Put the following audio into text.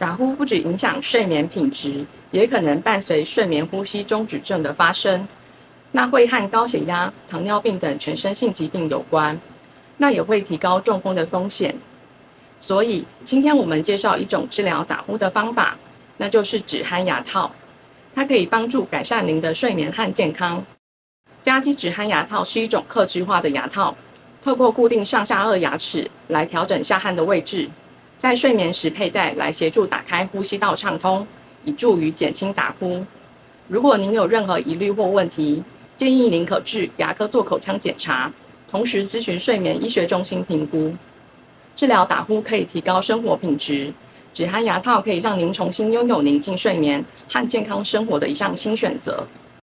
打呼不只影响睡眠品质，也可能伴随睡眠呼吸中止症的发生。那会和高血压、糖尿病等全身性疾病有关，那也会提高中风的风险。所以今天我们介绍一种治疗打呼的方法，那就是止鼾牙套。它可以帮助改善您的睡眠和健康。家机止鼾牙套是一种客制化的牙套，透过固定上下颚牙齿来调整下颌的位置，在睡眠时佩戴来协助打开呼吸道畅通，以助于减轻打呼。如果您有任何疑虑或问题，建议您可至牙科做口腔检查，同时咨询睡眠医学中心评估。治疗打呼可以提高生活品质，止鼾牙套可以让您重新拥有宁静睡眠和健康生活的一项新选择。